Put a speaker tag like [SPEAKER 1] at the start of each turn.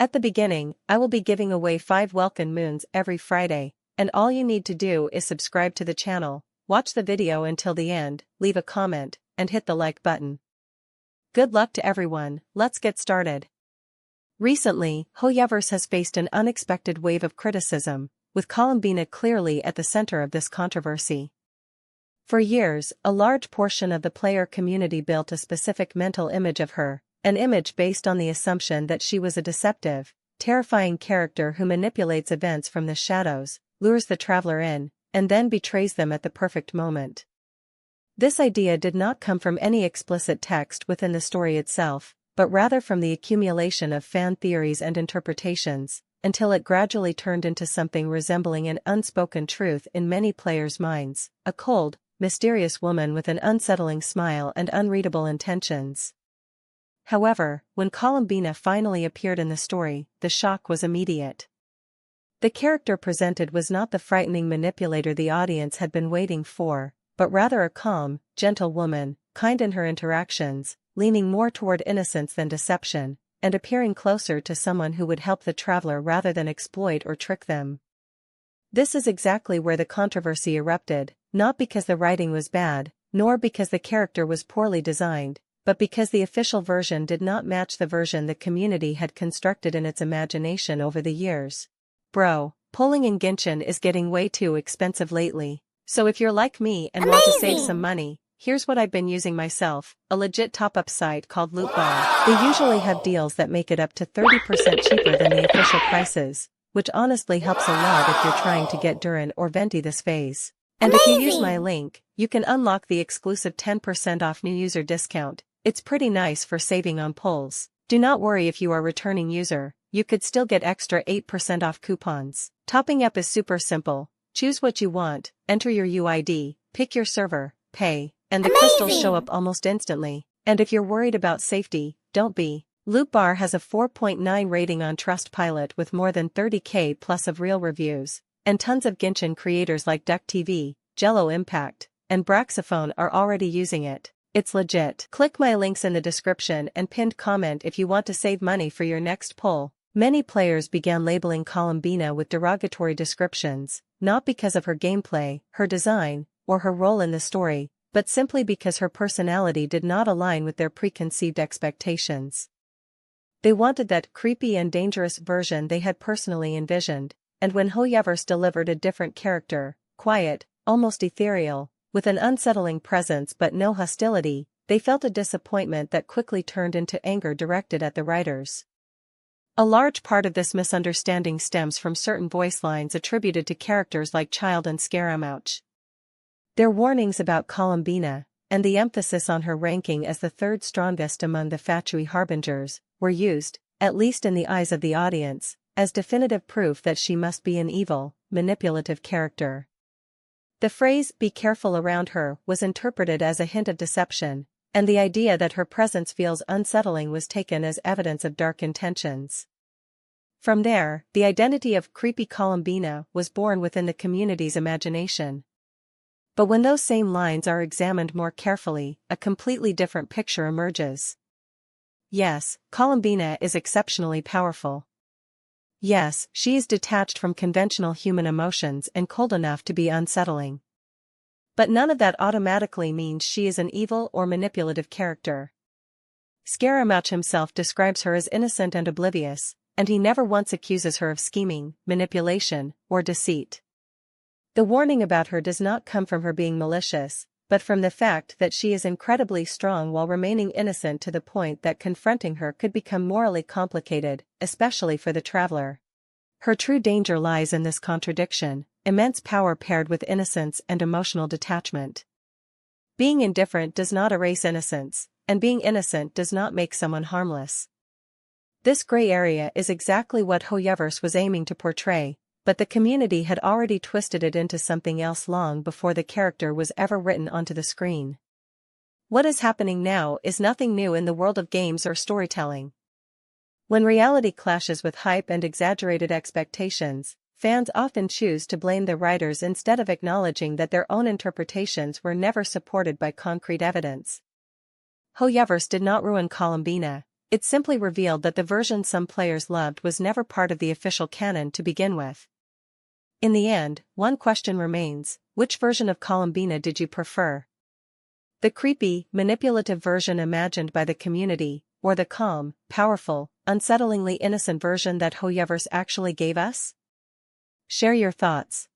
[SPEAKER 1] At the beginning, I will be giving away 5 welcome moons every Friday, and all you need to do is subscribe to the channel, watch the video until the end, leave a comment, and hit the like button. Good luck to everyone, let's get started. Recently, HoYoverse has faced an unexpected wave of criticism, with Colombina clearly at the center of this controversy. For years, a large portion of the player community built a specific mental image of her, an image based on the assumption that she was a deceptive, terrifying character who manipulates events from the shadows, lures the traveler in, and then betrays them at the perfect moment. This idea did not come from any explicit text within the story itself, but rather from the accumulation of fan theories and interpretations, until it gradually turned into something resembling an unspoken truth in many players' minds, a cold, mysterious woman with an unsettling smile and unreadable intentions. However, when Colombina finally appeared in the story, the shock was immediate. The character presented was not the frightening manipulator the audience had been waiting for, but rather a calm, gentle woman, kind in her interactions, leaning more toward innocence than deception, and appearing closer to someone who would help the traveler rather than exploit or trick them. This is exactly where the controversy erupted, not because the writing was bad, nor because the character was poorly designed, but because the official version did not match the version the community had constructed in its imagination over the years. Bro, pulling in Genshin is getting way too expensive lately. So if you're like me and want to save some money, here's what I've been using myself, a legit top-up site called Lootbar. They usually have deals that make it up to 30% cheaper than the official prices, which honestly helps a lot if you're trying to get Duran or Venti this phase. And if you use my link, you can unlock the exclusive 10% off new user discount. It's pretty nice for saving on pulls. Do not worry if you are a returning user, you could still get extra 8% off coupons. Topping up is super simple. Choose what you want, enter your UID, pick your server, pay, and the crystals show up almost instantly. And if you're worried about safety, don't be. Lootbar has a 4.9 rating on Trustpilot with more than 30k plus of real reviews, and tons of Genshin creators like DuckTV, Jello Impact, and Braxophone are already using it. It's legit. Click my links in the description and pinned comment if you want to save money for your next pull. Many players began labeling Colombina with derogatory descriptions, not because of her gameplay, her design, or her role in the story, but simply because her personality did not align with their preconceived expectations. They wanted that creepy and dangerous version they had personally envisioned, and when HoYoverse delivered a different character, quiet, almost ethereal, with an unsettling presence but no hostility, they felt a disappointment that quickly turned into anger directed at the writers. A large part of this misunderstanding stems from certain voice lines attributed to characters like Childe and Scaramouche. Their warnings about Colombina, and the emphasis on her ranking as the third strongest among the Fatui Harbingers, were used, at least in the eyes of the audience, as definitive proof that she must be an evil, manipulative character. The phrase, "be careful around her," was interpreted as a hint of deception, and the idea that her presence feels unsettling was taken as evidence of dark intentions. From there, the identity of creepy Colombina was born within the community's imagination. But when those same lines are examined more carefully, a completely different picture emerges. Yes, Colombina is exceptionally powerful. Yes, she is detached from conventional human emotions and cold enough to be unsettling. But none of that automatically means she is an evil or manipulative character. Scaramouche himself describes her as innocent and oblivious, and he never once accuses her of scheming, manipulation, or deceit. The warning about her does not come from her being malicious, but from the fact that she is incredibly strong while remaining innocent to the point that confronting her could become morally complicated, especially for the traveler. Her true danger lies in this contradiction, immense power paired with innocence and emotional detachment. Being indifferent does not erase innocence, and being innocent does not make someone harmless. This gray area is exactly what HoYoverse was aiming to portray, but the community had already twisted it into something else long before the character was ever written onto the screen. What is happening now is nothing new in the world of games or storytelling. When reality clashes with hype and exaggerated expectations, fans often choose to blame the writers instead of acknowledging that their own interpretations were never supported by concrete evidence. HoYoverse did not ruin Colombina, It simply revealed that the version some players loved was never part of the official canon to begin with. In the end, one question remains: which version of Colombina did you prefer? The creepy, manipulative version imagined by the community, or the calm, powerful, unsettlingly innocent version that HoYoverse actually gave us? Share your thoughts.